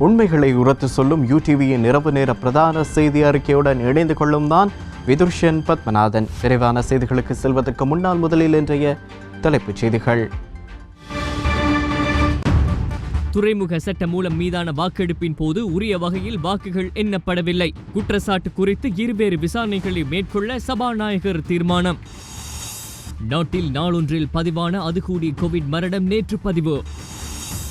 உண்மைகளை உரத்து சொல்லும் யூடிவியின் இரவு நேர பிரதான செய்தி அறிக்கையுடன் இணைந்து கொள்ளும் தான் விதுர்ஷன் பத்மநாதன். விரைவான செய்திகளுக்கு செல்வதற்கு முன்னால் முதலில் இன்றைய தலைப்புச் செய்திகள். துறைமுக சட்ட மூலம் மீதான வாக்கெடுப்பின் போது உரிய வகையில் வாக்குகள் எண்ணப்படவில்லை. குற்றச்சாட்டு குறித்து இருவேறு விசாரணைகளை மேற்கொள்ள சபாநாயகர் தீர்மானம். நாட்டில் நாளொன்றில் பதிவான அதிகூடிய கோவிட் மரணம் நேற்று பதிவு.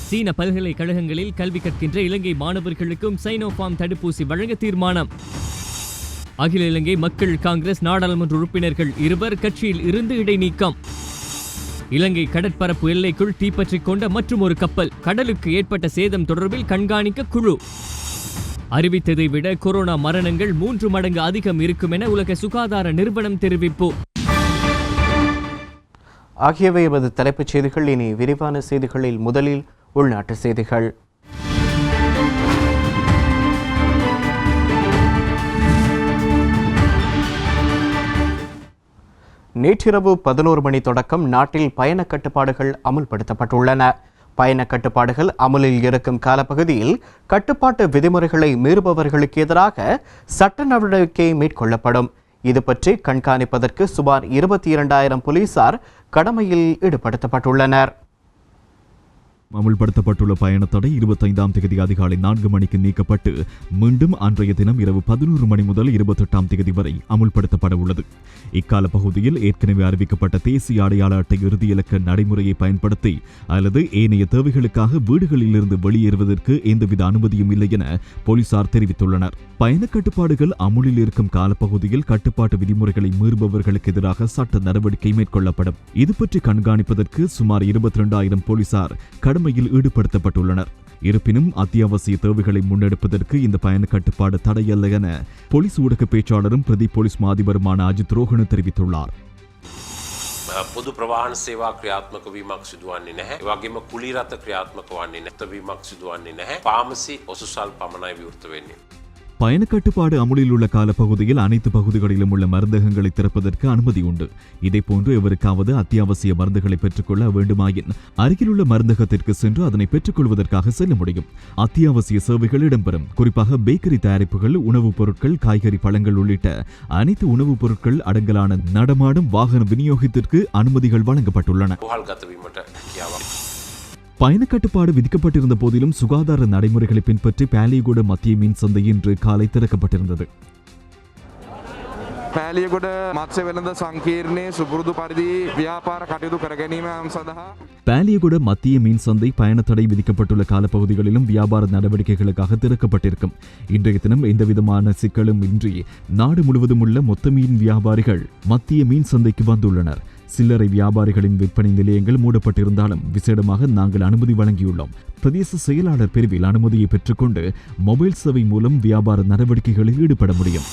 சீன பல்கலைக்கழகங்களில் கல்வி கற்கின்ற இலங்கை மாணவர்களுக்கும் சைனோஃபார்ம் தடுப்பூசி வழங்க தீர்மானம். அகில இலங்கை மக்கள் காங்கிரஸ் நாடாளுமன்ற உறுப்பினர்கள் 2 கட்சியில் இருந்து இடைநீக்கம். இலங்கை கடற்பரப்பு எல்லைக்குள் தீப்பற்றிக் கொண்ட மற்றொரு கப்பல். கடலுக்கு ஏற்பட்ட சேதம் தொடர்பில் கண்காணிக்க குழு. அறிவித்ததை விட கொரோனா மரணங்கள் 3 மடங்கு அதிகம் இருக்கும் என உலக சுகாதார நிறுவனம் தெரிவிப்பு. ஆகியவை எமது தலைப்புச் செய்திகள். இனி விரிவான செய்திகளில் முதலில் உள்நாட்டு செய்திகள். நேற்றிரவு 11 மணி தொடக்கம் நாட்டில் பயண கட்டுப்பாடுகள் அமுல்படுத்தப்பட்டுள்ளன. பயண கட்டுப்பாடுகள் அமலில் இருக்கும் காலப்பகுதியில் கட்டுப்பாட்டு விதிமுறைகளை மீறுபவர்களுக்கு எதிராக சட்ட நடவடிக்கை மேற்கொள்ளப்படும். இது பற்றி கண்காணிப்பதற்கு சுமார் 22,000 போலீசார் கடமையில் ஈடுபடுத்தப்பட்டுள்ளனர். அமுல்படுத்தப்பட்டுள்ள பயண தடை 25ஆம் தேதி அதிகாலை 4 மணிக்கு நீக்கப்பட்டு மீண்டும் அன்றைய தினம் இரவு 11 மணி முதல் 28ஆம் தேதி வரை அமுல்படுத்தப்பட உள்ளது. இக்கால பகுதியில் ஏற்கனவே அறிவிக்கப்பட்ட தேசிய அடையாள அட்டை இறுதி இலக்க நடைமுறையை பயன்படுத்தி அல்லது ஏனைய தேவைகளுக்காக வீடுகளில் இருந்து வெளியேறுவதற்கு எந்தவித அனுமதியும் இல்லை என போலீசார் தெரிவித்துள்ளனர். பயண கட்டுப்பாடுகள் அமுலில் இருக்கும் காலப்பகுதியில் கட்டுப்பாட்டு விதிமுறைகளை மீறுபவர்களுக்கு எதிராக சட்ட நடவடிக்கை மேற்கொள்ளப்படும். இது பற்றி கண்காணிப்பதற்கு சுமார் 22,000 போலீசார் கடமையில் ஈடுபடுத்தப்பட்டுள்ளனர். இருப்பினும் அத்தியாவசிய தேவைகளை முன்னெடுப்பதற்கு இந்த பயண கட்டுப்பாடு தடையல்ல என போலீஸ் ஊடக பேச்சாளரும் பிரதி போலீஸ் மாதிபருமான அஜித் ரோஹණ தெரிவித்துள்ளார். පොදු ප්‍රවාහන සේවා ක්‍රියාත්මක වීමක් සිදුවන්නේ නැහැ. ඒ වගේම කුලී රථ ක්‍රියාත්මක වන්නේ නැත වීමක් සිදුවන්නේ නැහැ. පාමසි ඔසුසල් පමණයි විවෘත වෙන්නේ. பயண கட்டுப்பாடு அமுலில் உள்ள காலப்பகுதியில் அனைத்து பகுதிகளிலும் உள்ள மருந்தகங்களை திறப்பதற்கு அனுமதி உண்டு. இதேபோன்று எவருக்காவது அத்தியாவசிய மருந்துகளை பெற்றுக்கொள்ள வேண்டுமாயின் அருகிலுள்ள மருந்தகத்திற்கு சென்று அதனை பெற்றுக்கொள்வதற்காக செல்ல முடியும். அத்தியாவசிய சேவைகள் இடம்பெறும். குறிப்பாக பேக்கரி தயாரிப்புகள், உணவுப் பொருட்கள், காய்கறி, பழங்கள் உள்ளிட்ட அனைத்து உணவுப் பொருட்கள் அடங்கலான நடமாடும் வாகன விநியோகத்திற்கு அனுமதிகள் வழங்கப்பட்டுள்ளன. பயண கட்டுப்பாடு விதிக்கப்பட்டிருந்த போதிலும் சுகாதார நடைமுறைகளை பின்பற்றி பாலியகொட மத்திய மீன் சந்தை இன்று காலை திறக்கப்பட்டிருந்தது. පාලියගොඩ මත්ස්‍ය වෙළඳ සංකීර්ණයේ සුපුරුදු පරිදි ව්‍යාපාර කටයුතු කර ගැනීම සඳහා பாலியகொட மத்திய மீன் சந்தை பயண தடை விதிக்கப்பட்டுள்ள காலப்பகுதிகளிலும் வியாபார நடவடிக்கைகளுக்காக திறக்கப்பட்டிருக்கும். இன்றைய தினம் எந்தவிதமான சிக்கலும் இன்றி நாடு முழுவதும் உள்ள மொத்த மீன் வியாபாரிகள் மத்திய மீன் சந்தைக்கு வந்துள்ளனர். சில்லறை வியாபாரிகளின் விற்பனை நிலையங்கள் மூடப்பட்டிருந்தாலும் விசேடமாக நாங்கள் அனுமதி வழங்கியுள்ளோம். பிரதேச செயலாளர் பிரிவில் அனுமதியை பெற்றுக்கொண்டு மொபைல் சேவை மூலம் வியாபார நடவடிக்கைகளில் ஈடுபட முடியும்.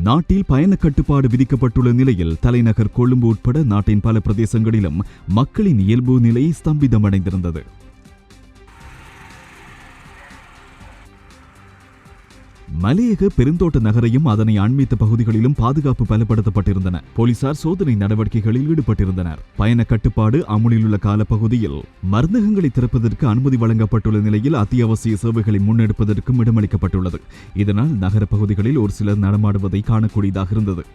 நாட்டில் பயண கட்டுப்பாடு விதிக்கப்பட்டுள்ள நிலையில் தலைநகர் கொழும்பு உட்பட நாட்டின் பல பிரதேசங்களிலும் மக்களின் இயல்பு நிலை ஸ்தம்பிதமடைந்திருந்தது. மலையக பெருந்தோட்ட நகரையும் அதனை அண்மித்த பகுதிகளிலும் பாதுகாப்பு பலப்படுத்தப்பட்டிருந்தன. போலீசார் சோதனை நடவடிக்கைகளில் ஈடுபட்டிருந்தனர். பயண கட்டுப்பாடு அமுலில் உள்ள காலப்பகுதியில் மருந்தகங்களை திறப்பதற்கு அனுமதி வழங்கப்பட்டுள்ள நிலையில் அத்தியாவசிய சேவைகளை முன்னெடுப்பதற்கும் இடமளிக்கப்பட்டுள்ளது. இதனால் நகர பகுதிகளில் ஒரு சிலர் நடமாடுவதை காணக்கூடியதாக இருந்தது.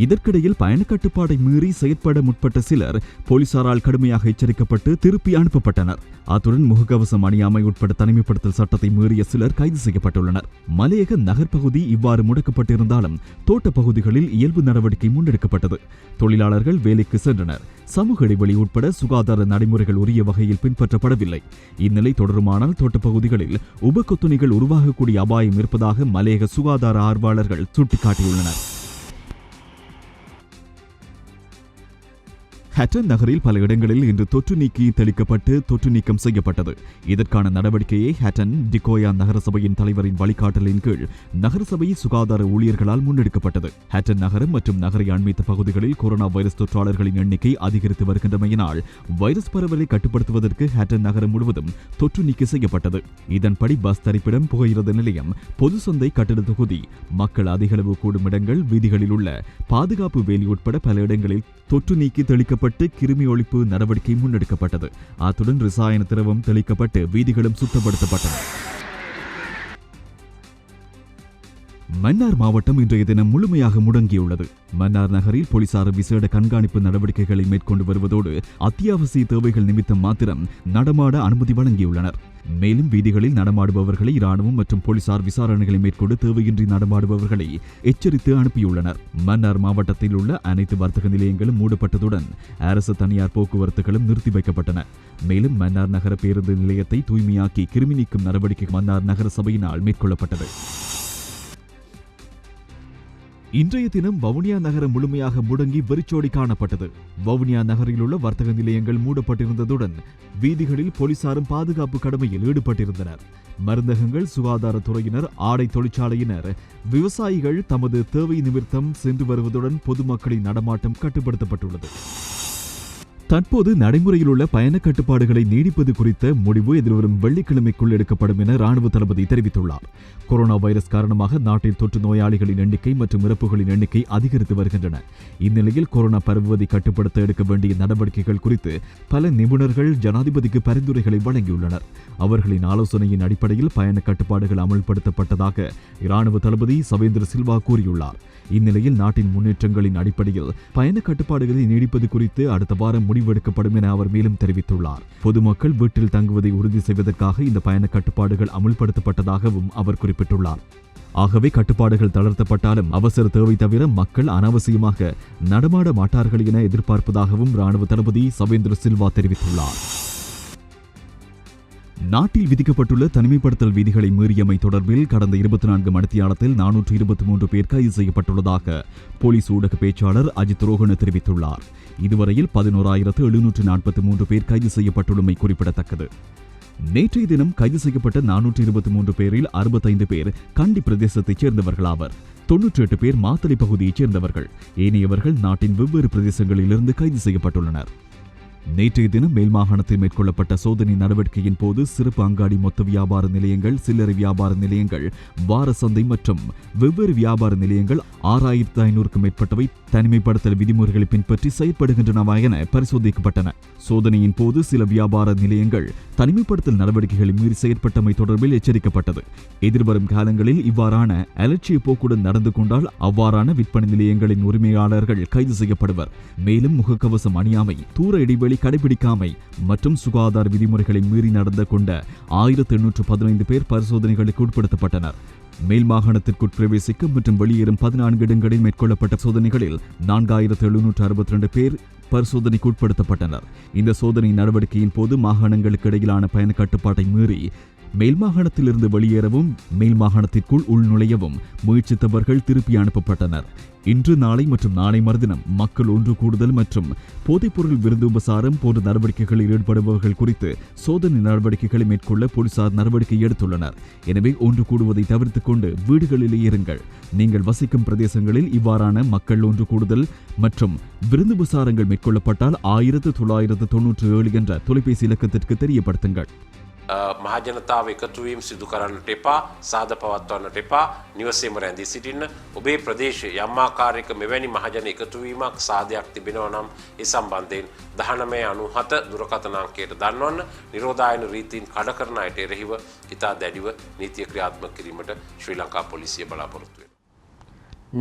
இதற்கிடையில் பயண கட்டுப்பாடை மீறி செயற்பட முற்பட்ட சிலர் போலீசாரால் கடுமையாக எச்சரிக்கப்பட்டு திருப்பி அனுப்பப்பட்டனர். அத்துடன் முகக்கவசம் அணியாமை உட்பட தனிமைப்படுத்தல் சட்டத்தை மீறிய சிலர் கைது செய்யப்பட்டுள்ளனர். மலையக நகர்ப்பகுதி இவ்வாறு முடக்கப்பட்டிருந்தாலும் தோட்ட பகுதிகளில் இயல்பு நடவடிக்கை முன்னெடுக்கப்பட்டது. தொழிலாளர்கள் வேலைக்கு சென்றனர். சமூக இடைவெளி உட்பட சுகாதார நடைமுறைகள் உரிய வகையில் பின்பற்றப்படவில்லை. இந்நிலை தொடருமானால் தோட்ட பகுதிகளில் உபகொத்துணிகள் உருவாகக்கூடிய அபாயம் இருப்பதாக மலையக சுகாதார ஆர்வலர்கள் சுட்டிக்காட்டியுள்ளனர். ஹட்டன் நகரில் பல இடங்களில் இன்று தொற்று நீக்கி தெளிக்கப்பட்டு தொற்று நீக்கம் செய்யப்பட்டது. இதற்கான நடவடிக்கையை ஹட்டன் டிகோயா நகரசபையின் தலைவரின் வழிகாட்டலின் கீழ் நகரசபை சுகாதார ஊழியர்களால் முன்னெடுக்கப்பட்டது. ஹட்டன் நகரம் மற்றும் நகரை அண்மித்த பகுதிகளில் கொரோனா வைரஸ் தொற்றாளர்களின் எண்ணிக்கை அதிகரித்து வருகின்றமையினால் வைரஸ் பரவலை கட்டுப்படுத்துவதற்கு ஹட்டன் நகரம் முழுவதும் தொற்று நீக்கி செய்யப்பட்டது. இதன்படி பஸ் தரிப்பிடம், புகையிரத நிலையம், பொது சந்தை, கட்டிட தொகுதி, மக்கள் அதிகளவு கூடும் இடங்கள், வீதிகளில் உள்ள பாதுகாப்பு வேலி உட்பட பல இடங்களில் தொற்று நீக்கி தெளிக்கப்பட்டு செய்யப்பட்டு கிருமி ஒழிப்பு நடவடிக்கை முன்னெடுக்கப்பட்டது. அத்துடன் ரசாயன திரவம் தெளிக்கப்பட்டு வீதிகளும் சுத்தப்படுத்தப்பட்டன. மன்னார் மாவட்டம் இன்றைய தினம் முழுமையாக முடங்கியுள்ளது. மன்னார் நகரில் போலீசார் விசேட கண்காணிப்பு நடவடிக்கைகளை மேற்கொண்டு வருவதோடு அத்தியாவசிய தேவைகள் நிமித்தம் மாத்திரம் நடமாட அனுமதி வழங்கியுள்ளனர். மேலும் வீதிகளில் நடமாடுபவர்களை இராணுவம் மற்றும் போலீசார் விசாரணைகளை மேற்கொண்டு தேவையின்றி நடமாடுபவர்களை எச்சரித்து அனுப்பியுள்ளனர். மன்னார் மாவட்டத்தில் உள்ள அனைத்து வர்த்தக நிலையங்களும் மூடப்பட்டதுடன் அரசு தனியார் போக்குவரத்துகளும் நிறுத்தி வைக்கப்பட்டன. மேலும் மன்னார் நகர பேருந்து நிலையத்தை தூய்மையாக்கி கிருமி நீக்கும் நடவடிக்கை மன்னார் நகர சபையினால் மேற்கொள்ளப்பட்டது. இன்றைய தினம் வவுனியா நகரம் முழுமையாக முடங்கி வெறிச்சோடி காணப்பட்டது. வவுனியா நகரில் உள்ள வர்த்தக நிலையங்கள் மூடப்பட்டிருந்ததுடன் வீதிகளில் போலீசாரும் பாதுகாப்பு கடமையில் ஈடுபட்டிருந்தனர். மருந்தகங்கள், சுகாதாரத்துறையினர், ஆடை தொழிற்சாலையினர், விவசாயிகள் தமது தேவை நிமித்தம் சென்று வருவதுடன் பொதுமக்களின் நடமாட்டம் கட்டுப்படுத்தப்பட்டுள்ளது. தற்போது நடைமுறையில் உள்ள பயண கட்டுப்பாடுகளை நீடிப்பது குறித்த முடிவு எதிர்வரும் வெள்ளிக்கிழமைக்குள் எடுக்கப்படும் என ராணுவ தளபதி தெரிவித்துள்ளார். கொரோனா வைரஸ் காரணமாக நாட்டில் தொற்று நோயாளிகளின் எண்ணிக்கை மற்றும் இறப்புகளின் எண்ணிக்கை அதிகரித்து வருகின்றன. இந்நிலையில் கொரோனா பரவுவதை கட்டுப்படுத்த எடுக்க வேண்டிய நடவடிக்கைகள் குறித்து பல நிபுணர்கள் ஜனாதிபதிக்கு பரிந்துரைகளை வழங்கியுள்ளனர். அவர்களின் ஆலோசனையின் அடிப்படையில் பயண கட்டுப்பாடுகள் அமல்படுத்தப்பட்டதாக ராணுவ தளபதி சவேந்திர சில்வா கூறியுள்ளார். இந்நிலையில் நாட்டின் முன்னேற்றங்களின் அடிப்படையில் பயண கட்டுப்பாடுகளை நீடிப்பது குறித்து அடுத்த வாரம் முடிவெடுக்கப்படும் என அவர் மேலும் தெரிவித்துள்ளார். பொதுமக்கள் வீட்டில் தங்குவதை உறுதி செய்வதற்காக இந்த பயண கட்டுப்பாடுகள் அமுல்படுத்தப்பட்டதாகவும் அவர் குறிப்பிட்டுள்ளார். ஆகவே கட்டுப்பாடுகள் தளர்த்தப்பட்டாலும் அவசர தேவை தவிர மக்கள் அனாவசியமாக நடமாட மாட்டார்கள் என எதிர்பார்ப்பதாகவும் ராணுவ தளபதி சவேந்திர சில்வா தெரிவித்துள்ளார். நாட்டில் விதிக்கப்பட்டுள்ள தனிமைப்படுத்தல் விதிகளை மீறியமை தொடர்பில் கடந்த 24 மணித்தியாலத்தில் 423 பேர் கைது செய்யப்பட்டுள்ளதாக போலீஸ் ஊடக பேச்சாளர் அஜித் ரோஹன தெரிவித்துள்ளார். இதுவரையில் 11,743 பேர் கைது செய்யப்பட்டுள்ளமை குறிப்பிடத்தக்கது. நேற்றைய தினம் கைது செய்யப்பட்ட 423 பேரில் 65 பேர் கண்டி பிரதேசத்தைச் சேர்ந்தவர்களாவர். 98 பேர் மாத்தளை பகுதியைச் சேர்ந்தவர்கள். ஏனையவர்கள் நாட்டின் வெவ்வேறு பிரதேசங்களிலிருந்து கைது செய்யப்பட்டுள்ளனர். நேற்றைய தினம் மேல் மாகாணத்தில் மேற்கொள்ளப்பட்ட சோதனை நடவடிக்கையின் போது சிறப்பு அங்காடி, மொத்த வியாபார நிலையங்கள், சில்லறை வியாபார நிலையங்கள், வார சந்தை மற்றும் வெவ்வேறு வியாபார நிலையங்கள் 6,500க்கும் மேற்பட்டவை தனிமைப்படுத்தல் விதிமுறைகளை பின்பற்றி செயற்படுகின்றனவா என பரிசோதிக்கப்பட்டன. சோதனையின் போது சில வியாபார நிலையங்கள் தனிமைப்படுத்தல் நடவடிக்கைகளை மீறி செயற்பட்டமை தொடர்பில் எச்சரிக்கப்பட்டது. எதிர்வரும் காலங்களில் இவ்வாறான அலட்சிய போக்குடன் நடந்து கொண்டால் அவ்வாறான விற்பனை நிலையங்களின் உரிமையாளர்கள் கைது செய்யப்படுவர். மேலும் முகக்கவசம் அணியாமை, தூர இடைவெளி கடைபிடிக்காமை மற்றும் சுகாதார விதிமுறைகளை மீறி நடந்து கொண்ட 1,815 பேர் பரிசோதனைகளுக்கு உட்படுத்தப்பட்டனர். மேல் மாகாணத்திற்குள் பிரவேசிக்கும் மற்றும் வெளியேறும் 14 இடங்களில் மேற்கொள்ளப்பட்ட சோதனைகளில் 4,762 பேர் பரிசோதனைக்கு உட்படுத்தப்பட்டனர். இந்த சோதனை நடவடிக்கையின் போது மாகாணங்களுக்கு இடையிலான பயண கட்டுப்பாட்டை மீறி மேல் மாகாணத்திலிருந்து வெளியேறவும் மேல் மாகாணத்திற்குள் உள்நுழையவும் முயற்சித்தவர்கள் திருப்பி அனுப்பப்பட்டனர். இன்று, நாளை மற்றும் நாளை மறுதினம் மக்கள் ஒன்று கூடுதல் மற்றும் போதைப்பொருள் விருந்து உபசாரம் போன்ற நடவடிக்கைகளில் ஈடுபடுபவர்கள் குறித்து சோதனை நடவடிக்கைகளை மேற்கொள்ள போலீசார் நடவடிக்கை எடுத்துள்ளனர். எனவே ஒன்று கூடுவதை தவிர்த்துக் கொண்டு வீடுகளிலே இருங்கள். நீங்கள் வசிக்கும் பிரதேசங்களில் இவ்வாறான மக்கள் ஒன்று கூடுதல் மற்றும் விருந்து உபசாரங்கள் மேற்கொள்ளப்பட்டால் 1997 என்ற தொலைபேசி இலக்கத்திற்கு தெரியப்படுத்துங்கள். මහජනතාව එකතුවීම් සිදු කරන්නට එපා, සාද පවත්වන්නට එපා, නිවසේම රැඳී සිටින්න. ඔබේ ප්‍රදේශයේ යම් ආකාරයක මෙවැනි මහජන එකතුවීමක් සාදයක් තිබෙනවා නම් ඒ සම්බන්ධයෙන් 1997 දුරකථන අංකයට දන්වන්න. නිරෝධායන රීතීන් කඩ කරන අයට එරෙහිව ඉතා දැඩිව නීතිය ක්‍රියාත්මක කිරීමට ශ්‍රී ලංකා පොලිසිය බලාපොරොත්තු වෙනවා.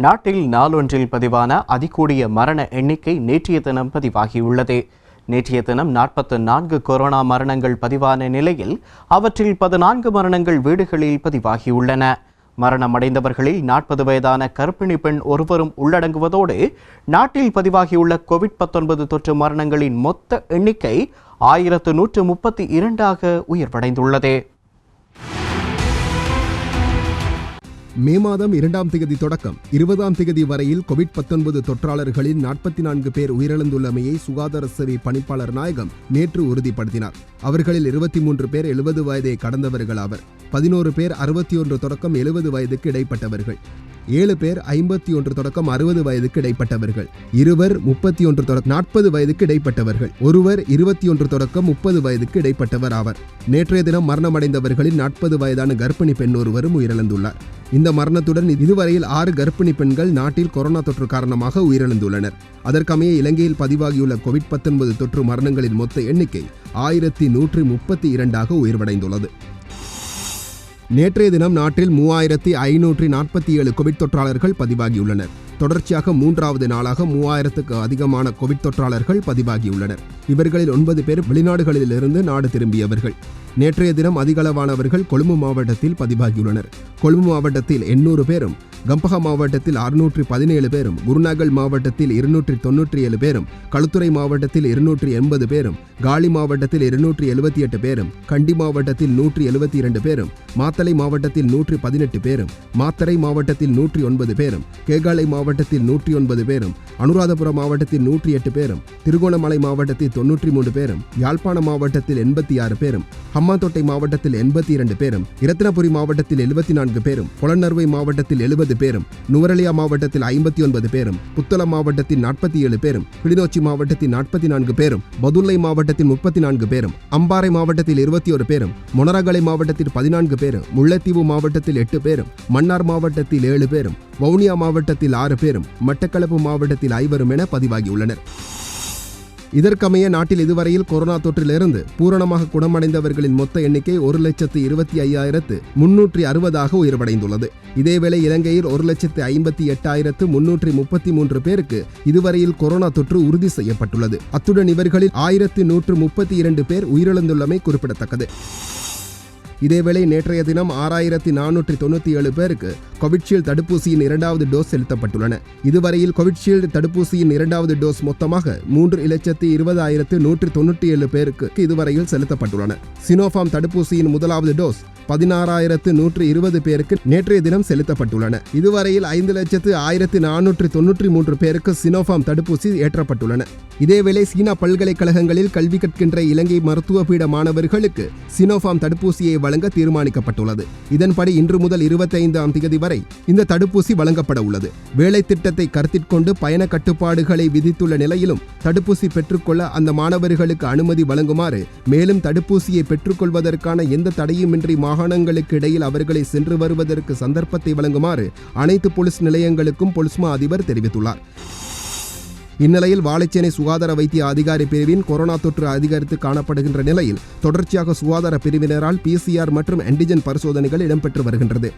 நாட்டில் நாளொன்றில் பதிவான அதிகூடிய மரண எண்ணிக்கை நேற்றைய தினம் பதிவாகியுள்ளது. நேற்றைய தினம் 44 கொரோனா மரணங்கள் பதிவான நிலையில் அவற்றில் 14 மரணங்கள் வீடுகளில் பதிவாகியுள்ளன. மரணமடைந்தவர்களில் 40 வயதான கர்ப்பிணி பெண் ஒருவரும் உள்ளடங்குவதோடு நாட்டில் பதிவாகியுள்ள கோவிட்-19 தொற்று மரணங்களின் மொத்த எண்ணிக்கை 1132 உயர்வடைந்துள்ளது. மே மாதம் 2ஆம் தேதி தொடக்கம் 20ஆம் தேதி வரையில் கோவிட்-19 தொற்றாளர்களில் 44 பேர் உயிரிழந்துள்ளமையை சுகாதார சேவை பணிப்பாளர் நாயகம் நேற்று உறுதிப்படுத்தினார். அவர்களில் 23 பேர் 70 வயதை கடந்தவர்கள் ஆவர். 11 பேர் 61 தொடக்கம் 70 வயதுக்கு இடைப்பட்டவர்கள். 7 பேர் 51 தொடக்கம் 60 வயதுக்கு இடைப்பட்டவர்கள், 2 31 தொடக்கம் 40 வயதுக்கு இடைப்பட்டவர்கள், 1 21 தொடக்கம் 30 வயதுக்கு இடைப்பட்டவர் ஆவர். நேற்றைய தினம் மரணமடைந்தவர்களில் 40 வயதான கர்ப்பிணி பெண் ஒருவரும் உயிரிழந்துள்ளார். இந்த மரணத்துடன் இதுவரையில் 6 கர்ப்பிணி பெண்கள் நாட்டில் கொரோனா தொற்று காரணமாக உயிரிழந்துள்ளனர். அதற்கமைய இலங்கையில் பதிவாகியுள்ள COVID-19 தொற்று மரணங்களின் மொத்த எண்ணிக்கை 1132 உயர்வடைந்துள்ளது. நேற்றைய தினம் நாட்டில் 3547 கோவிட் தொற்றாளர்கள் பதிவாகியுள்ளனர். தொடர்ச்சியாக 3வது நாளாக 3000க்கு அதிகமான கோவிட் தொற்றாளர்கள் பதிவாகியுள்ளனர். இவர்களில் 9 பேர் வெளிநாடுகளிலிருந்து நாடு திரும்பியவர்கள். நேற்றைய தினம் அதிகளவானவர்கள் கொழும்பு மாவட்டத்தில் பதிவாகியுள்ளனர். கொழும்பு மாவட்டத்தில் 800 பேரும், கம்பஹ மாவட்டத்தில் 617 பேரும், குருநாகல் மாவட்டத்தில் 297 பேரும், களுத்துறை மாவட்டத்தில் 280 பேரும், காலி மாவட்டத்தில் 278 பேரும், கண்டி மாவட்டத்தில் 172 பேரும், மாத்தளை மாவட்டத்தில் 118 பேரும், மாத்தறை மாவட்டத்தில் 109 பேரும், கேகாலை மாவட்டத்தில் 109 பேரும், அனுராதபுரம் மாவட்டத்தில் 108 பேரும், திருகோணமலை மாவட்டத்தில் 93 பேரும், யாழ்ப்பாண மாவட்டத்தில் 86 பேரும், ஹம்மாந்தோட்டை மாவட்டத்தில் 82 பேரும், இரத்தினபுரி மாவட்டத்தில் 74 பேரும், பொலன்னறுவை மாவட்டத்தில் 70 பேரும், நுவரெலியா மாவட்டத்தில் 59 பேரும், புத்தளம் மாவட்டத்தில் 47 பேரும், கிளிநொச்சி மாவட்டத்தில் 44 பேரும், பதுளை மாவட்டத்தில் 34 பேரும், அம்பாறை மாவட்டத்தில் 21 பேரும், மொனராகலை மாவட்டத்தில் 14 பேரும், முல்லைத்தீவு மாவட்டத்தில் 8 பேரும், மன்னார் மாவட்டத்தில் 7 பேரும், வவுனியா மாவட்டத்தில் 6 பேரும், மட்டக்களப்பு மாவட்டத்தில் 5 என பதிவாகியுள்ளனர். இதற்கமைய நாட்டில் இதுவரையில் கொரோனா தொற்றிலிருந்து பூரணமாக குணமடைந்தவர்களின் மொத்த எண்ணிக்கை 1,25,360 உயர்வடைந்துள்ளது. இதேவேளை இலங்கையில் 1,58,333 பேருக்கு இதுவரையில் கொரோனா தொற்று உறுதி செய்யப்பட்டுள்ளது. அத்துடன் இவர்களில் 1,132 பேர் உயிரிழந்துள்ளமை குறிப்பிடத்தக்கது. இதேவேளை நேற்றைய தினம் 6,497 பேருக்கு கோவிட்ஷீல்டு தடுப்பூசியின் 2வது டோஸ் செலுத்தப்பட்டுள்ளன. இதுவரையில் கோவிட்ஷீல்டு தடுப்பூசியின் 2வது டோஸ் மொத்தமாக 3,20,197 பேருக்கு இதுவரையில் செலுத்தப்பட்டுள்ளன. சினோஃபார்ம் தடுப்பூசியின் 1வது டோஸ் 16,120 பேருக்கு நேற்றைய தினம் செலுத்தப்பட்டுள்ளன. இதுவரையில் 5,01,493 பேருக்கு சினோஃபார்ம் தடுப்பூசி ஏற்றப்பட்டுள்ளன. இதேவேளை சீனா பல்கலைக்கழகங்களில் கல்வி கற்கின்ற இலங்கை மருத்துவ பீட மாணவர்களுக்கு சினோஃபார்ம் தடுப்பூசியை வழங்க தீர்மானிக்கப்பட்டுள்ளது. இதன்படி இன்று முதல் 25ஆம் தேதி வரை இந்த தடுப்பூசி வழங்கப்பட உள்ளது. வேலை திட்டத்தை கருத்திற்கொண்டு பயண கட்டுப்பாடுகளை விதித்துள்ள நிலையிலும் தடுப்பூசி பெற்றுக்கொள்ள அந்த மாணவர்களுக்கு அனுமதி வழங்குமாறு, மேலும் தடுப்பூசியை பெற்றுக்கொள்வதற்கான எந்த தடையுமின்றி மாகாணங்களுக்கு இடையில் அவர்களை சென்று வருவதற்கு சந்தர்ப்பத்தை வழங்குமாறு அனைத்து போலீஸ் நிலையங்களுக்கும் பொலிஸ்மா அதிபர் தெரிவித்துள்ளார். இந்நிலையில் வாழைச்சேனை சுகாதார வைத்திய அதிகாரி பிரிவின் கொரோனா தொற்று அதிகரித்து காணப்படுகின்ற நிலையில் தொடர்ச்சியாக சுகாதார பிரிவினரால் PCR மற்றும் ஆன்டிஜன் பரிசோதனைகள் இடம்பெற்று வருகின்றது.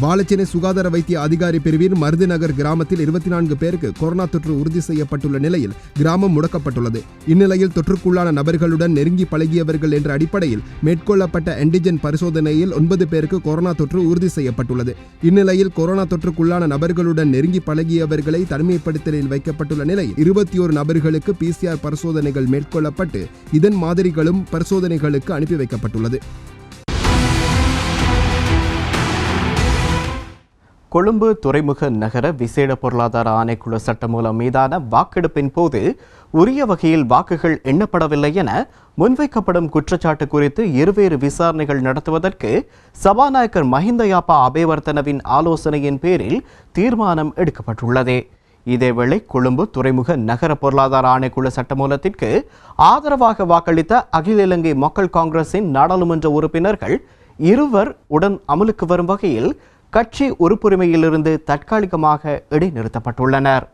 வாழைச்சேனை சுகாதார வைத்திய அதிகாரி பிரிவின் மருது நகர் கிராமத்தில் 24 பேருக்கு கொரோனா தொற்று உறுதி செய்யப்பட்டுள்ள நிலையில் கிராமம் முடக்கப்பட்டுள்ளது. இந்நிலையில் தொற்றுக்குள்ளான நபர்களுடன் நெருங்கி பழகியவர்கள் என்ற அடிப்படையில் மேற்கொள்ளப்பட்ட ஆன்டிஜன் பரிசோதனையில் 9 பேருக்கு கொரோனா தொற்று உறுதி செய்யப்பட்டுள்ளது. இந்நிலையில் கொரோனா தொற்றுக்குள்ளான நபர்களுடன் நெருங்கி பழகியவர்களை தனிமைப்படுத்தலில் வைக்கப்பட்டுள்ள நிலையில் 21 நபர்களுக்கு PCR பரிசோதனைகள் மேற்கொள்ளப்பட்டு இதன் மாதிரிகளும் பரிசோதனைகளுக்கு அனுப்பி வைக்கப்பட்டுள்ளது. கொழும்பு துறைமுக நகர விசேட பொருளாதார ஆணைக்குழு சட்டமூலம் மீதான வாக்கெடுப்பின் போது உரிய வகையில் வாக்குகள் எண்ணப்படவில்லை என முன்வைக்கப்படும் குற்றச்சாட்டு குறித்து இருவேறு விசாரணைகள் நடத்துவதற்கு சபாநாயகர் மஹிந்த யாப்பா அபேவர்த்தனவின் ஆலோசனையின் பேரில் தீர்மானம் எடுக்கப்பட்டுள்ளது. இதேவேளை கொழும்பு துறைமுக நகர பொருளாதார ஆணைக்குழு சட்டமூலத்திற்கு ஆதரவாக வாக்களித்த அகில இலங்கை மக்கள் காங்கிரசின் நாடாளுமன்ற உறுப்பினர்கள் 2 உடன் அமலுக்கு வரும் வகையில் கட்சி உறுப்புரிமையிலிருந்து தற்காலிகமாக இடைநிறுத்தப்பட்டுள்ளனர்.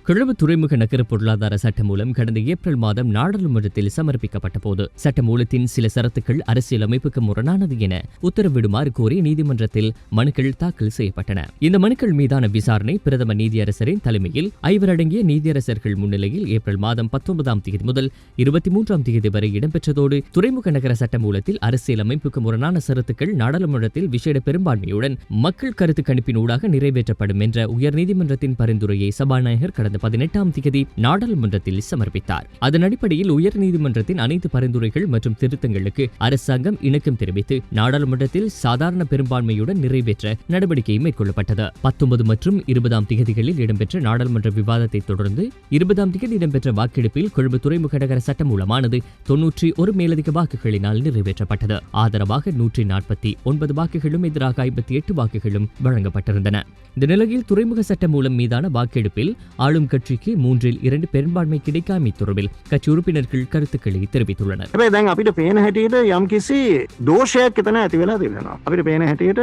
கொழும்பு துறைமுக நகர பொருளாதார சட்டமூலம் கடந்த ஏப்ரல் மாதம் நாடாளுமன்றத்தில் சமர்ப்பிக்கப்பட்ட போது சட்டமூலத்தின் சில சரத்துக்கள் அரசியலமைப்புக்கு முரணானது என உத்தரவிடுமாறு கோரி நீதிமன்றத்தில் மனுக்கள் தாக்கல் செய்யப்பட்டன. இந்த மனுக்கள் மீதான விசாரணை பிரதம நீதியரசரின் தலைமையில் 5 அடங்கிய நீதியரசர்கள் முன்னிலையில் ஏப்ரல் மாதம் 19ஆம் தேதி முதல் 23ஆம் தேதி வரை இடம்பெற்றதோடு துறைமுக நகர சட்டமூலத்தில் அரசியலமைப்புக்கு முரணான சரத்துக்கள் நாடாளுமன்றத்தில் விசேட பெரும்பான்மையுடன் மக்கள் கருத்து கணிப்பின் ஊடாக நிறைவேற்றப்படும் என்ற உயர்நீதிமன்றத்தின் பரிந்துரையை சபாநாயகர் கடந்த கடந்த 18ஆம் தேதி நாடாளுமன்றத்தில் சமர்ப்பித்தார். அதன் அடிப்படையில் உயர்நீதிமன்றத்தின் அனைத்து பரிந்துரைகள் மற்றும் திருத்தங்களுக்கு அரசாங்கம் இணக்கம் தெரிவித்து நாடாளுமன்றத்தில் சாதாரண பெரும்பான்மையுடன் நிறைவேற்ற நடவடிக்கை மேற்கொள்ளப்பட்டது. 19 மற்றும் 20ஆம் தேதிகளில் இடம்பெற்ற நாடாளுமன்ற விவாதத்தை தொடர்ந்து 20ஆம் தேதி இடம்பெற்ற வாக்கெடுப்பில் கொழும்பு துறைமுக நகர சட்டமூலமானது 91 மேலதிக வாக்குகளினால் நிறைவேற்றப்பட்டது. ஆதரவாக 149 வாக்குகளும் எதிராக 58 வாக்குகளும் வழங்கப்பட்டிருந்தன. இந்த நிலையில் துறைமுக சட்ட மூலம் மீதான வாக்கெடுப்பில் ஆளும் கட்சிக்கு 3/2 பெரும்பான்மை கிடைக்காமை தொடர்பில் கட்சி உறுப்பினர்கள் கருத்துக்களை தெரிவித்துள்ளனர். අපිට පේන හැටියට යම් කිසි දෝෂයක් එතන ඇති වෙලා තිබෙනවා. අපිට පේන හැටියට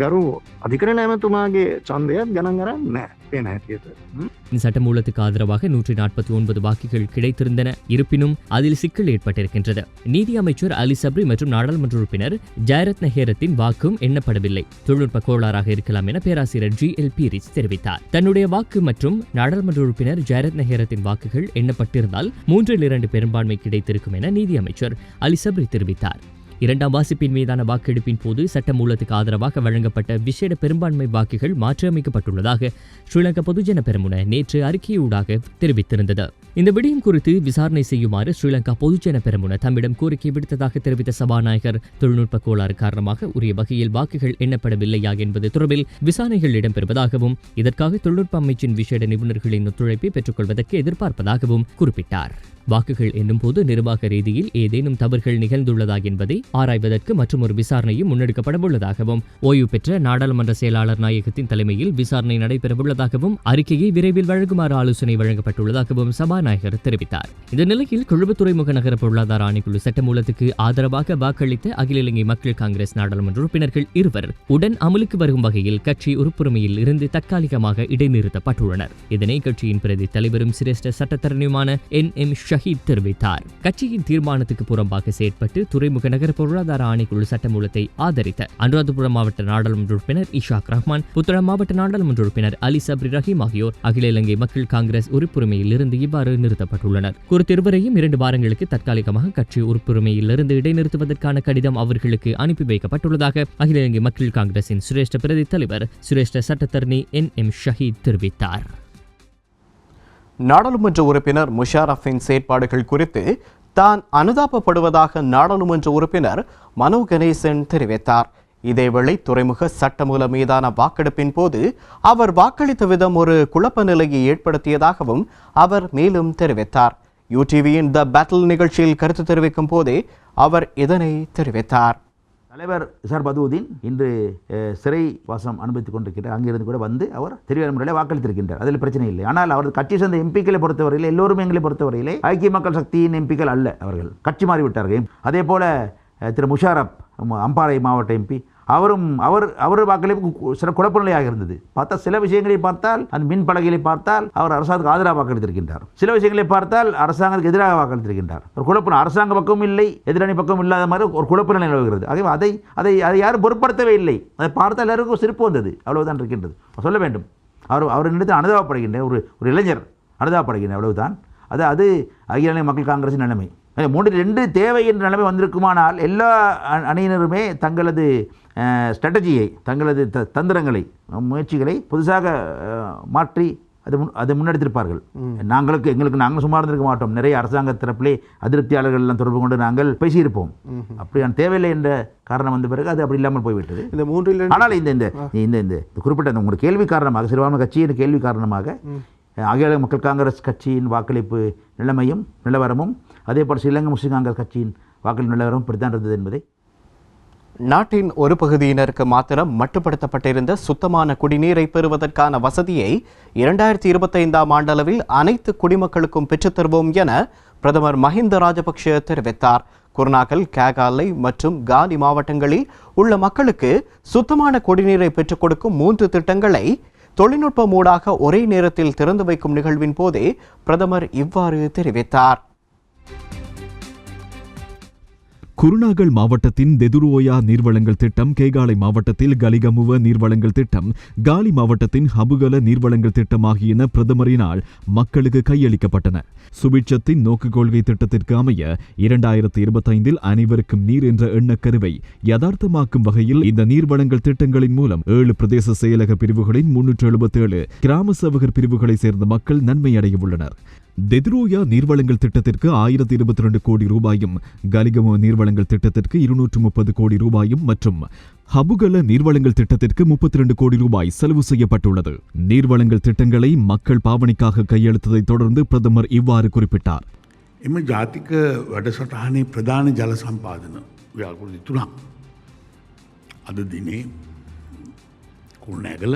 ගරු අධිකරණ ඇමතුමාගේ ඡන්දයත් ගණන් ගන්න නැහැ. පේන හැටියට. இந்த சட்டமூலத்துக்கு ஆதரவாக 149 வாக்குகள் கிடைத்திருந்தன. இருப்பினும் அதில் சிக்கல் ஏற்பட்டிருக்கின்றது. நீதி அமைச்சர் அலி சப்ரி மற்றும் நாடாளுமன்ற உறுப்பினர் ஜெயரத்ன ஹேரத்தின் வாக்கும் எண்ணப்படவில்லை. தொழில்நுட்ப கோளாறாக இருக்கலாம் என பேராசிரியர் GL பீரிஸ் தெரிவித்தார். தன்னுடைய வாக்கு மற்றும் நாடாளுமன்ற உறுப்பினர் ஜெயரத்ன ஹேரத்தின் வாக்குகள் எண்ணப்பட்டிருந்தால் 3/2 பெரும்பான்மை கிடைத்திருக்கும் என நீதி அமைச்சர் அலி சப்ரி தெரிவித்தார். இரண்டாம் வாசிப்பின் மீதான வாக்கெடுப்பின் போது சட்டமூலத்துக்கு ஆதரவாக வழங்கப்பட்ட விசேட பெரும்பான்மை வாக்குகள் மாற்றியமைக்கப்பட்டுள்ளதாக ஸ்ரீலங்கா பொதுஜன பெரமுன நேற்று அறிக்கையூடாக தெரிவித்திருந்தது. இந்த விடயம் குறித்து விசாரணை செய்யுமாறு ஸ்ரீலங்கா பொதுஜன பெரமுன தம்மிடம் கோரிக்கை விடுத்ததாக தெரிவித்த சபாநாயகர் தொழில்நுட்ப கோளாறு காரணமாக உரிய வகையில் வாக்குகள் எண்ணப்படவில்லையா என்பது தொடர்பில் விசாரணைகள் இடம்பெறுவதாகவும் இதற்காக தொழில்நுட்ப அமைச்சின் விசேட நிபுணர்களின் ஒத்துழைப்பை பெற்றுக்கொள்வதற்கு எதிர்பார்ப்பதாகவும் குறிப்பிட்டார். வாக்குகள் எண்ணும் போது நிர்வாக ரீதியில் ஏதேனும் தவறுகள் நிகழ்ந்துள்ளதா என்பதை ஆராய்வதற்கு மற்றும் ஒரு விசாரணையும் முன்னெடுக்கப்படவுள்ளதாகவும் ஓய்வு பெற்ற நாடாளுமன்ற செயலாளர் நாயகத்தின் தலைமையில் விசாரணை நடைபெறவுள்ளதாகவும் அறிக்கையை விரைவில் வழங்குமாறு ஆலோசனை வழங்கப்பட்டுள்ளதாகவும் சபாநாயகர் தெரிவித்தார். இந்த நிலையில் கொழும்பு துறைமுக நகர பொருளாதார ஆணைக்குழு சட்டமூலத்துக்கு ஆதரவாக வாக்களித்த அகில இலங்கை மக்கள் காங்கிரஸ் நாடாளுமன்ற உறுப்பினர்கள் 2 உடன் அமலுக்கு வரும் வகையில் கட்சி உறுப்புரிமையில் இருந்து தற்காலிகமாக இடைநிறுத்தப்பட்டுள்ளனர். இதனை கட்சியின் பிரதி தலைவரும் சிரேஷ்ட சட்டத்தரணியுமான NM ஷஹீத் தெரிவித்தார். கட்சியின் தீர்மானத்துக்கு புறம்பாக செயற்பட்டு துறைமுக நகர பொருளாதார ஆணைக்குழு சட்டமூலத்தை ஆதரித்த அனுராதபுரம் மாவட்ட நாடாளுமன்ற உறுப்பினர் இஷாக் ரஹ்மான், புத்தளம் மாவட்ட நாடாளுமன்ற உறுப்பினர் அலி சப்ரி ரஹீம் ஆகியோர் அகில இலங்கை மக்கள் காங்கிரஸ் உறுப்புரிமையில் இருந்து இவ்வாறு நிறுத்தப்பட்டுள்ளனர். குறித்த இருவரையும் 2 வாரங்களுக்கு தற்காலிகமாக கட்சி உறுப்புரிமையில் இருந்து இடைநிறுத்துவதற்கான கடிதம் அவர்களுக்கு அனுப்பி வைக்கப்பட்டுள்ளதாக அகில இலங்கை மக்கள் காங்கிரசின் சிரேஷ்ட பிரதி தலைவர் சிரேஷ்ட சட்டத்தரணி NM ஷஹீத் தெரிவித்தார். நாடாளுமன்ற உறுப்பினர் முஷாரஃபின் செயற்பாடுகள் குறித்து தான் அனுதாபப்படுவதாக நாடாளுமன்ற உறுப்பினர் மனோ கணேசன் தெரிவித்தார். இதேவேளை துறைமுக சட்டமூலம் மீதான வாக்கெடுப்பின் போது அவர் வாக்களித்த விதம் ஒரு குழப்ப நிலையை ஏற்படுத்தியதாகவும் அவர் மேலும் தெரிவித்தார். UTVயின் த பேட்டில் நிகழ்ச்சியில் கருத்து தெரிவிக்கும் போதே அவர் இதனை தெரிவித்தார். தலைவர் இசார் பதூதீன் இன்று சிறை வாசம் அனுபவித்துக் கொண்டிருக்கிறார். அங்கிருந்து கூட வந்து அவர் தெரியாத முறையில் வாக்களித்திருக்கின்றார். அதில் பிரச்சனை இல்லை. ஆனால் அவர் கட்சி சேர்ந்த எம்பிக்களை பொறுத்தவரையில் எல்லோரும் எங்களை பொறுத்தவரையிலே ஐக்கிய மக்கள் சக்தியின் எம்பிக்கள் அல்ல, அவர்கள் கட்சி மாறிவிட்டார்கள். அதே போல திரு முஷாரப் அம்பாறை மாவட்ட எம்பி அவர் வாக்களிப்பு சில குழப்ப நிலையாக இருந்தது. பார்த்தா சில விஷயங்களை பார்த்தால் அந்த மின் பலகைகளை பார்த்தால் அவர் அரசாங்கத்துக்கு ஆதரவாக வாக்களித்திருக்கின்றார். சில விஷயங்களை பார்த்தால் அரசாங்கத்துக்கு எதிராக வாக்களித்திருக்கின்றார். ஒரு குழப்பம், அரசாங்க பக்கம் இல்லை, எதிரணி பக்கம் இல்லாத மாதிரி ஒரு குழப்ப நிலை நிலவுகிறது. ஆகவே அதை யாரும் பொருட்படுத்தவே இல்லை. அதை பார்த்தால் எல்லாருக்கும் சிரிப்பு வந்தது. அவ்வளவுதான் இருக்கின்றது. சொல்ல வேண்டும், அவர் நினைத்து அனுதாபப்படுகின்ற ஒரு இளைஞர் அனுதாபப்படுகின்ற அவ்வளவுதான். அது அகில இலங்கை மக்கள் காங்கிரசின் நிலைமை. 3-2 தேவை என்ற நிலைமை வந்திருக்குமானால் எல்லா அணியினருமே தங்களது ஸ்ட்ராட்டஜியை, தங்களது தந்திரங்களை, முயற்சிகளை புதுசாக மாற்றி அதை முன்னெடுத்திருப்பார்கள். நாங்கள் சும்மா இருந்திருக்க மாட்டோம். நிறைய அரசாங்க தரப்பிலே அதிருப்தியாளர்கள் எல்லாம் தொடர்பு கொண்டு நாங்கள் பேசியிருப்போம். அப்படியான தேவையில்லை என்ற காரணம் வந்த பிறகு அது அப்படி இல்லாமல் போய்விட்டது. ஆனால் இந்த குறிப்பிட்ட உங்களுடைய கேள்வி காரணமாக, சிறுபான்மை கட்சியின் கேள்வி காரணமாக அகில மக்கள் காங்கிரஸ் கட்சியின் வாக்களிப்பு நிலைமையும் நிலவரமும் அதேபோல் ஸ்ரீலங்கா முஸ்லிம் காங்கிரஸ் கட்சியின் வாக்களிப்பு நிலவரம் இப்படித்தான் இருந்தது என்பதை நாட்டின் ஒரு பகுதியினருக்கு மாத்திரம் மட்டுப்படுத்தப்பட்டிருந்த சுத்தமான குடிநீரை பெறுவதற்கான வசதியை 2025ஆம் ஆண்டளவில் அனைத்து குடிமக்களுக்கும் பெற்றுத்தருவோம் என பிரதமர் மஹிந்த ராஜபக்ஷ தெரிவித்தார். குருநாகல், கேகாலை மற்றும் காலி மாவட்டங்களில் உள்ள மக்களுக்கு சுத்தமான குடிநீரை பெற்றுக் கொடுக்கும் 3 திட்டங்களை தொழில்நுட்பம் ஊடாக ஒரே நேரத்தில் திறந்து வைக்கும் நிகழ்வின் போதே பிரதமர் இவ்வாறு தெரிவித்தார். குருநாகல் மாவட்டத்தின் தெதுரோயா நீர்வளங்கள் திட்டம், கேகாலை மாவட்டத்தில் கலிகமுவ நீர்வளங்கள் திட்டம், காலி மாவட்டத்தின் ஹபுகல நீர்வளங்கள் திட்டம் ஆகியன பிரதமரினால் மக்களுக்கு கையளிக்கப்பட்டன. சுபிட்சத்தின் நோக்கு கொள்கை திட்டத்திற்கு அமைய 2025 அனைவருக்கும் நீர் என்ற எண்ணக்கருவை யதார்த்தமாக்கும் வகையில் இந்த நீர்வளங்கள் திட்டங்களின் மூலம் 7 பிரதேச செயலக பிரிவுகளின் 377 கிராம சேவகர் பிரிவுகளை சேர்ந்த மக்கள் நன்மை அடைய உள்ளனர். தெதுரோயா நீர்வளங்கள் திட்டத்திற்கு 1022 கோடி ரூபாயும், கலிகம நீர்வளங்கள் திட்டத்திற்கு 230 கோடி ரூபாயும் மற்றும் ஹபுகல நீர்வளங்கள் திட்டத்திற்கு 32 கோடி ரூபாய் செலவு செய்யப்பட்டுள்ளது. நீர்வளங்கள் திட்டங்களை மக்கள் பாவனைக்காக கையெழுத்ததை தொடர்ந்து பிரதமர் இவ்வாறு குறிப்பிட்டார். එම ජාතික වැඩසටහනේ ප්‍රධාන ජල සම්පාදන ව්‍යාපෘති 3ක් අද දිනේ කුරුණෑගල,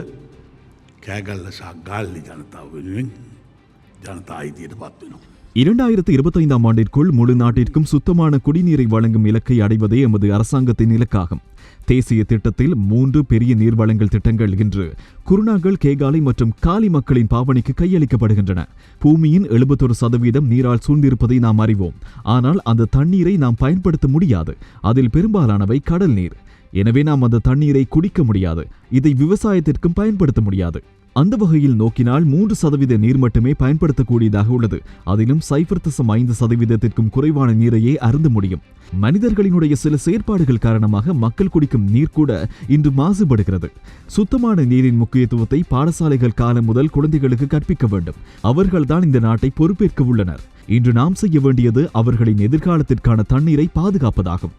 කෑගල්ල සහ ගාල්ලි ජනතාව වෙනුවෙන් ජනතා අයිතියට පත් වෙනවා. 2025 ஆண்டிற்குள் முழு நாட்டிற்கும் சுத்தமான குடிநீரை வழங்கும் இலக்கை அடைவதே எமது அரசாங்கத்தின் இலக்காகும். தேசிய திட்டத்தில் 3 பெரிய நீர்வளங்கள் திட்டங்கள் இன்று குருநாகல், கேகாலை மற்றும் காலி மக்களின் பாவனைக்கு கையளிக்கப்படுகின்றன. பூமியின் 71% நீரால் சூழ்ந்திருப்பதை நாம் அறிவோம். ஆனால் அந்த தண்ணீரை நாம் பயன்படுத்த முடியாது. அதில் பெரும்பாலானவை கடல் நீர். எனவே நாம் அந்த தண்ணீரை குடிக்க முடியாது. இதை விவசாயத்திற்கும் பயன்படுத்த முடியாது. அந்த வகையில் நோக்கினால் 3% நீர் மட்டுமே பயன்படுத்தக்கூடியதாக உள்ளது. அதிலும் 0.5% குறைவான நீரையே அருந்த முடியும். மனிதர்களினுடைய சில செயற்பாடுகள் காரணமாக மக்கள் குடிக்கும் நீர் கூட இன்று மாசுபடுகிறது. சுத்தமான நீரின் முக்கியத்துவத்தை பாடசாலைகள் காலம் முதல் குழந்தைகளுக்கு கற்பிக்க வேண்டும். அவர்கள்தான் இந்த நாட்டை பொறுப்பேற்க உள்ளனர். இன்று நாம் செய்ய வேண்டியது அவர்களின் எதிர்காலத்திற்கான தண்ணீரை பாதுகாப்பதாகும்.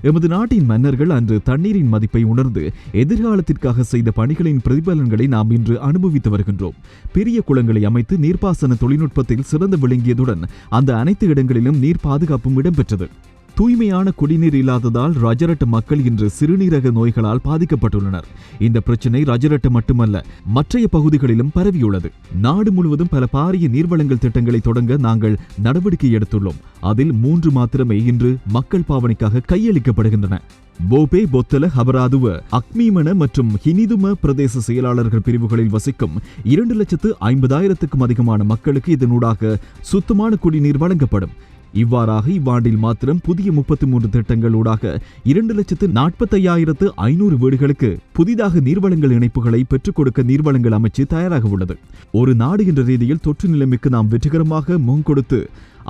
எமது நாட்டின் மன்னர்கள் அன்று தண்ணீரின் மதிப்பை உணர்ந்து எதிர்காலத்திற்காக செய்த பணிகளின் பிரதிபலன்களை நாம் இன்று அனுபவித்து வருகின்றோம். பெரிய குளங்களை அமைத்து நீர்ப்பாசன தொழில்நுட்பத்தில் சிறந்து விளங்கியதுடன் அந்த அனைத்து இடங்களிலும் நீர் பாதுகாப்பும் இடம்பெற்றது. தூய்மையான குடிநீர் இல்லாததால் ரஜரட்ட மக்கள் இன்று சிறுநீரக நோய்களால் பாதிக்கப்பட்டுள்ளனர். இந்த பிரச்சினை ரஜரட்ட மட்டுமல்ல, மற்றைய பகுதிகளிலும் பரவியுள்ளது. நாடு முழுவதும் பல பாரிய நீர்வளங்கள் திட்டங்களை தொடங்க நாங்கள் நடவடிக்கை எடுத்துள்ளோம். அதில் 3 மாத்திரமே இன்று மக்கள் பாவனைக்காக கையளிக்கப்படுகின்றன. போபே, பொத்தல, ஹபராதுவ, அக்மீமன மற்றும் ஹினிதும பிரதேச செயலாளர்கள் பிரிவுகளில் வசிக்கும் 2,50,000க்கும் அதிகமான மக்களுக்கு இதனூடாக சுத்தமான குடிநீர் வழங்கப்படும். இவ்வாறாக இவ்வாண்டில் மாத்திரம் புதிய 33 திட்டங்களூடாக 2,45,500 வீடுகளுக்கு புதிதாக நீர்வளங்கள் இணைப்புகளை பெற்றுக் கொடுக்க நீர்வளங்கள் அமைச்சு தயாராக உள்ளது. ஒரு நாடு என்ற ரீதியில் தொற்று நிலைமைக்கு நாம் வெற்றிகரமாக முகங்கொடுத்து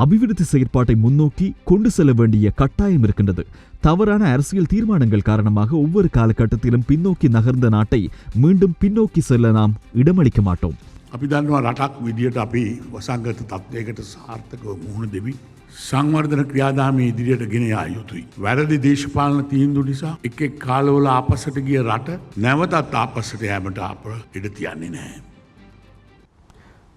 அபிவிருத்தி செயற்பாட்டை முன்னோக்கி கொண்டு செல்ல வேண்டிய கட்டாயம் இருக்கின்றது. தவறான அரசியல் தீர்மானங்கள் காரணமாக ஒவ்வொரு காலகட்டத்திலும் பின்னோக்கி நகர்ந்த நாட்டை மீண்டும் பின்னோக்கி செல்ல நாம் இடமளிக்க மாட்டோம். අපි දන්නවා රටක් විදියට අපි වසංගත තත්ත්වයකට සාර්ථකව මුහුණ දෙමින් සංවර්ධන ක්‍රියාදාමයේ ඉදිරියට ගෙන යා යුතුයි. වැරදි දේශපාලන තීන්දුව නිසා එක් කාලවල ආපස්සට ගිය රට නැවතත් ආපස්සට යෑමට අප ඉඩ තියන්නේ නැහැ.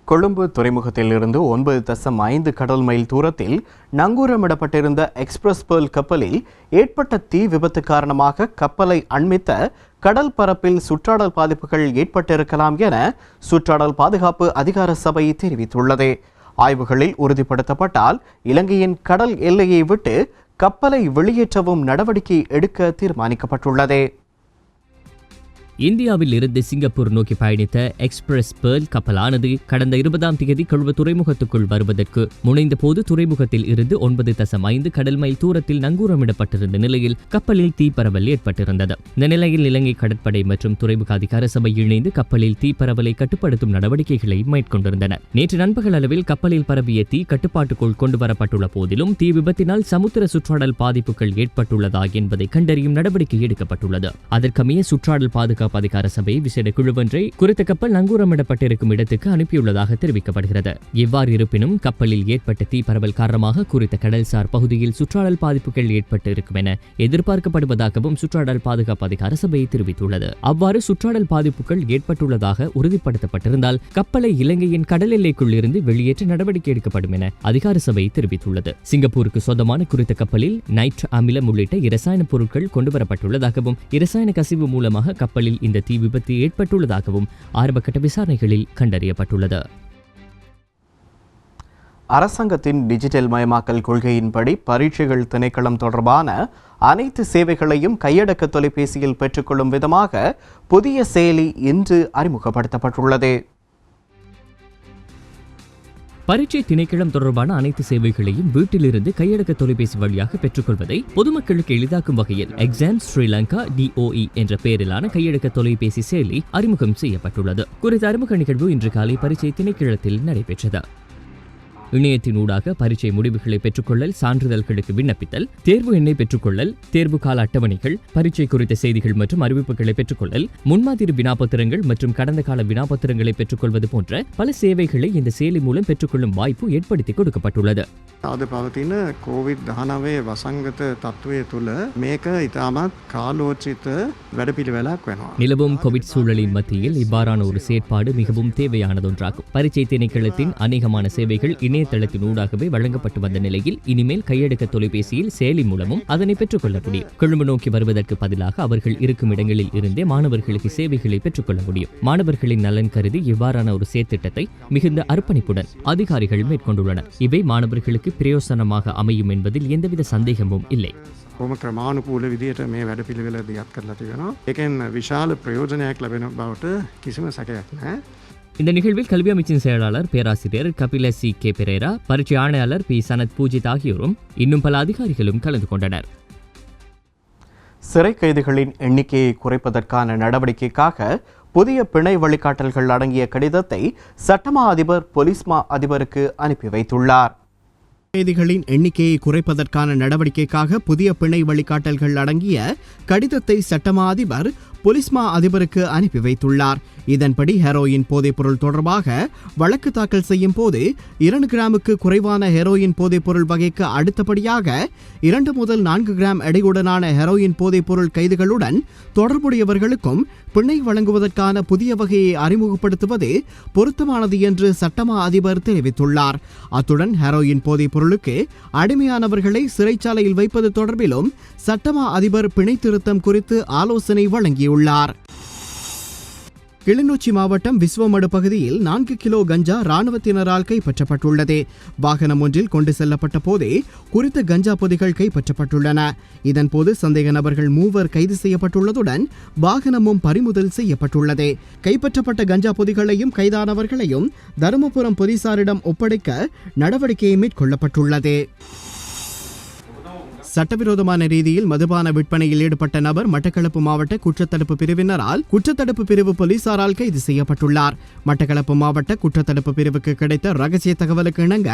கொழும்பு துறைமுகத்திலிருந்து 9.5 கடல் மைல் தூரத்தில் நங்கூரமிடப்பட்டிருந்த எக்ஸ்பிரஸ் பேர்ல் கப்பலில் ஏற்பட்ட தீ விபத்து காரணமாக கப்பலை அண்மித்த கடல் பரப்பில் சுற்றாடல் பாதிப்புகள் ஏற்பட்டிருக்கலாம் என சுற்றாடல் பாதுகாப்பு அதிகார சபை தெரிவித்துள்ளது. ஆய்வுகளில் உறுதிப்படுத்தப்பட்டால் இலங்கையின் கடல் எல்லையை விட்டு கப்பலை வெளியேற்றவும் நடவடிக்கை எடுக்க தீர்மானிக்கப்பட்டுள்ளது. இந்தியாவில் இருந்து சிங்கப்பூர் நோக்கி பயணித்த எக்ஸ்பிரஸ் பேர்ல் கப்பலானது கடந்த 20ஆம் தேதி கொழும்பு துறைமுகத்துக்குள் வருவதற்கு முனைந்த போது துறைமுகத்தில் இருந்து 9.5 கடல் மைல் தூரத்தில் நங்கூரமிடப்பட்டிருந்த நிலையில் கப்பலில் தீப்பரவல் ஏற்பட்டிருந்தது. இந்த நிலையில் இலங்கை கடற்படை மற்றும் துறைமுக அதிகார சபை இணைந்து கப்பலில் தீப்பரவலை கட்டுப்படுத்தும் நடவடிக்கைகளை மேற்கொண்டிருந்தனர். நேற்று நண்பகல் அளவில் கப்பலில் பரவிய தீ கட்டுப்பாட்டுக்குள் கொண்டுவரப்பட்டுள்ள போதிலும் தீ விபத்தினால் சமுத்திர சுற்றாடல் பாதிப்புகள் ஏற்பட்டுள்ளதா என்பதை கண்டறியும் நடவடிக்கை எடுக்கப்பட்டுள்ளது. அதற்கமைய சுற்றாடல் பாதுகாப்பு அதிகார சபை விசேட குழுவொன்றை குறித்த கப்பல் நங்கூரமிடப்பட்டிருக்கும் இடத்துக்கு அனுப்பியுள்ளதாக தெரிவிக்கப்படுகிறது. எவ்வாறு இருப்பினும் கப்பலில் ஏற்பட்ட தீ பரவல் காரணமாக குறித்த கடல்சார் பகுதியில் சுற்றாடல் பாதிப்புகள் ஏற்பட்டு இருக்கும் என எதிர்பார்க்கப்படுவதாகவும் சுற்றாடல் பாதுகாப்பு அதிகார சபை தெரிவித்துள்ளது. அவ்வாறு சுற்றாடல் பாதிப்புகள் ஏற்பட்டுள்ளதாக உறுதிப்படுத்தப்பட்டிருந்தால் கப்பலை இலங்கையின் கடல் எல்லைக்குள் இருந்து வெளியேற்ற நடவடிக்கை எடுக்கப்படும் என அதிகார சபை தெரிவித்துள்ளது. சிங்கப்பூருக்கு சொந்தமான குறித்த கப்பலில் நைட்ர அமிலம் உள்ளிட்ட இரசாயன பொருட்கள் கொண்டுவரப்பட்டுள்ளதாகவும் இரசாயன கசிவு மூலமாக கப்பலில் இந்த தீ விபத்து ஏற்பட்டுள்ளதாகவும் ஆரம்பகட்ட விசாரணைகளில் கண்டறியப்பட்டுள்ளது. அரசாங்கத்தின் டிஜிட்டல் மயமாக்கல் கொள்கையின்படி பரீட்சைகள் திணைக்களம் தொடர்பான அனைத்து சேவைகளையும் கையடக்க தொலைபேசியில் பெற்றுக்கொள்ளும் விதமாக புதிய செயலி இன்று அறிமுகப்படுத்தப்பட்டுள்ளது. பரீட்சை திணைக்களம் தொடர்பான அனைத்து சேவைகளையும் வீட்டிலிருந்து கையடக்க தொலைபேசி வழியாக பெற்றுக்கொள்வதை பொதுமக்களுக்கு எளிதாக்கும் வகையில் எக்ஸாம் ஸ்ரீலங்கா DOE என்ற பெயரிலான கையடக்க தொலைபேசி செயலி அறிமுகம் செய்யப்பட்டுள்ளது. குறித்த அறிமுக நிகழ்வு இன்று காலை பரீட்சை திணைக்களத்தில் நடைபெற்றது. இணையத்தினூடாக பரீட்சை முடிவுகளை பெற்றுக்கொள்ளல், சான்றிதழ்களுக்கு விண்ணப்பித்தல், தேர்வு எண்ணை பெற்றுக்கொள்ளல், தேர்வு கால அட்டவணைகள், பரீட்சை குறித்த செய்திகள் மற்றும் அறிவிப்புகளை பெற்றுக்கொள்ளல், முன்மாதிரி வினாப்பத்திரங்கள் மற்றும் கடந்த கால வினாப்பத்திரங்களை பெற்றுக்கொள்வது போன்ற பல சேவைகளை இந்த செயலி மூலம் பெற்றுக்கொள்ளும் வாய்ப்பு ஏற்படுத்தி கொடுக்கப்பட்டுள்ளது. අද පවතින COVID-19 වසංගත තත්ත්වය තුළ මේක ඉතාමත් කාලෝචිත වැඩපිළිවෙලක් වෙනවා. நிலவும் கோவிட் சூழலின் மத்தியில் இவ்வாறான ஒரு செயற்பாடு மிகவும் தேவையானதொன்றாகும். பரீட்சை திணைக்களத்தின் அநேகமான சேவைகள் இணையதளத்தின் ஊடாகவே வழங்கப்பட்டு வந்த நிலையில் இனிமேல் கையடக்க தொலைபேசியில் செயலி மூலமும் அதனை பெற்றுக்கொள்ள முடியும். கொழும்பு நோக்கி வருவதற்கு பதிலாக அவர்கள் இருக்கும் இடங்களில் இருந்தே மாணவர்களுக்கு சேவைகளை பெற்றுக்கொள்ள முடியும். மாணவர்களின் நலன் கருதி இவ்வாறான ஒரு செயற்திட்டத்தை மிகுந்த அர்ப்பணிப்புடன் அதிகாரிகள் மேற்கொண்டுள்ளனர். இவை மாணவர்களுக்கு பிரயோசனமாக அமையும் என்பதில் எந்தவித சந்தேகமும் இல்லை. කොම ක්‍රමානුකූල විදියට මේ වැඩපිළිවෙල දියත් කරලා තිබෙනවා. ඒකෙන් විශාල ප්‍රයෝජනයක් ලැබෙන බවට කිසිම සැකයක් නැහැ. இந்த நிகழ்வில் கல்வி அமைச்சின் செயலாளர் பேராசிரியர் கபில CK பெரேரா, பரீட்சை ஆணையாளர் P சனத் பூஜித் ஆகியோரும் இன்னும் பல அதிகாரிகளும் கலந்து கொண்டனர். சிறை கைதிகளின் எண்ணிக்கையை குறைப்பதற்கான நடவடிக்கைக்காக புதிய பிணை வழிகாட்டல்கள் அடங்கிய கடிதத்தை சட்டமா அதிபர் போலீஸ் மா அதிபருக்கு அனுப்பி வைத்துள்ளார். கைதிகளின் எண்ணிக்கையை குறைப்பதற்கான நடவடிக்கைக்காக புதிய பிணை வழிகாட்டல்கள் அடங்கிய கடிதத்தை சட்டமா அதிபர் போலீஸ் மா அதிபருக்கு அனுப்பி வைத்துள்ளார். இதன்படி ஹெரோயின் போதைப்பொருள் தொடர்பாக வழக்கு தாக்கல் செய்யும் போது 2 கிராமுக்கு குறைவான ஹெரோயின் போதைப்பொருள் வகைக்கு அடுத்தபடியாக 2 முதல் 4 கிராம் எடையுடனான ஹெரோயின் போதைப்பொருள் கைதுகளுடன் தொடர்புடையவர்களுக்கும் பிணை வழங்குவதற்கான புதிய வகையை அறிமுகப்படுத்துவது பொருத்தமானது என்று சட்டமா அதிபர் தெரிவித்துள்ளார். அத்துடன் ஹெரோயின் போதைப்பொருளுக்கு அடிமையானவர்களை சிறைச்சாலையில் வைப்பது தொடர்பிலும் சட்டமா அதிபர் பிணை திருத்தம் குறித்து ஆலோசனை வழங்கியுள்ளார். கிளிநொச்சி மாவட்டம் விஸ்வமடு பகுதியில் 4 கிலோ கஞ்சா ராணுவத்தினரால் கைப்பற்றப்பட்டுள்ளது. வாகனம் ஒன்றில் கொண்டு செல்லப்பட்ட போதே குறித்த கஞ்சா பொதிகள் கைப்பற்றப்பட்டுள்ளன. இதன்போது சந்தேக நபர்கள் 3 கைது செய்யப்பட்டுள்ளதுடன் வாகனமும் பறிமுதல் செய்யப்பட்டுள்ளது. கைப்பற்றப்பட்ட கஞ்சா பொதிகளையும் கைதானவர்களையும் தருமபுரம் போலீசாரிடம் ஒப்படைக்க நடவடிக்கை மேற்கொள்ளப்பட்டுள்ளது. சட்டவிரோதமான ரீதியில் மதுபான விற்பனையில் ஈடுபட்ட நபர் மட்டக்களப்பு மாவட்ட குற்றத்தடுப்பு பிரிவினரால் குற்றத்தடுப்பு பிரிவு போலீசாரால் கைது செய்யப்பட்டுள்ளார். மட்டக்களப்பு மாவட்ட குற்றத்தடுப்பு பிரிவுக்கு கிடைத்த ரகசிய தகவலுக்கு இணங்க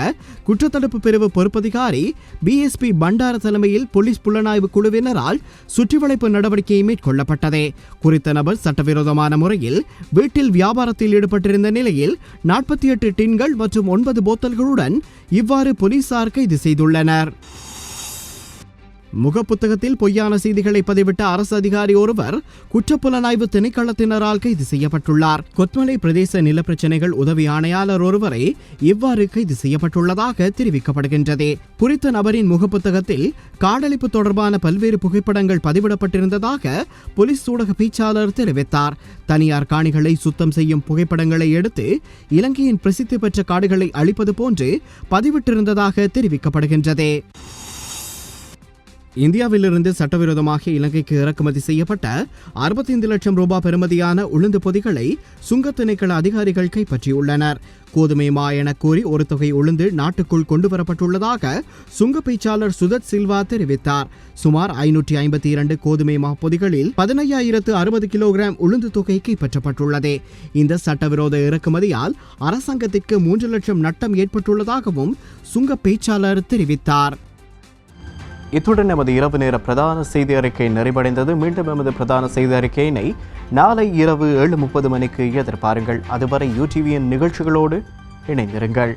குற்றத்தடுப்பு பிரிவு பொறுப்பதிகாரி BSP பண்டார தலைமையில் போலீஸ் புலனாய்வு குழுவினரால் சுற்றிவளைப்பு நடவடிக்கை மேற்கொள்ளப்பட்டது. குறித்த நபர் சட்டவிரோதமான முறையில் வீட்டில் வியாபாரத்தில் ஈடுபட்டிருந்த நிலையில் 48 டின்கள் மற்றும் 9 போத்தல்களுடன் இவ்வாறு போலீசார் கைது செய்துள்ளனர். முகப்புத்தகத்தில் பொய்யான செய்திகளை பதிவிட்ட அரசு அதிகாரி ஒருவர் குற்றப்புலனாய்வு திணைக்களத்தினரால் கைது செய்யப்பட்டுள்ளார். கொத்மலை பிரதேச நிலப்பிரச்சினைகள் உதவி ஆணையாளர் ஒருவரை இவ்வாறு கைது செய்யப்பட்டுள்ளதாக தெரிவிக்கப்படுகின்றது. குறித்த நபரின் முகப்புத்தகத்தில் காடழிப்பு தொடர்பான பல்வேறு புகைப்படங்கள் பதிவிடப்பட்டிருந்ததாக போலீஸ் ஊடக பேச்சாளர் தெரிவித்தார். தனியார் காணிகளை சுத்தம் செய்யும் புகைப்படங்களை எடுத்து இலங்கையின் பிரசித்தி பெற்ற காடுகளை அழிப்பது போன்று பதிவிட்டிருந்ததாக தெரிவிக்கப்படுகின்றது. இந்தியாவிலிருந்து சட்டவிரோதமாக இலங்கைக்கு இறக்குமதி செய்யப்பட்ட 65 லட்சம் ரூபாய் பெறுமதியான உளுந்து பொதிகளை சுங்க திணைக்கள அதிகாரிகள் கைப்பற்றியுள்ளனர். கோதுமை மா என கூறி ஒரு தொகை உளுந்து நாட்டுக்குள் கொண்டுவரப்பட்டுள்ளதாக சுங்க பேச்சாளர் சுதத் சில்வா தெரிவித்தார். சுமார் 552 கோதுமை மா பொதிகளில் 15,060 கிலோகிராம் உளுந்து தொகை கைப்பற்றப்பட்டுள்ளது. இந்த சட்டவிரோத இறக்குமதியால் அரசாங்கத்திற்கு 3 லட்சம் நட்டம் ஏற்பட்டுள்ளதாகவும் சுங்க பேச்சாளர் தெரிவித்தார். இத்துடன் நமது இரவு நேர பிரதான செய்தி அறிக்கை நிறைவடைந்தது. மீண்டும் நமது பிரதான செய்தி அறிக்கையினை நாளை இரவு 7:30 மணிக்கு எதிர்பாருங்கள். அதுவரை UTVN நிகழ்ச்சிகளோடு இணைந்திருங்கள்.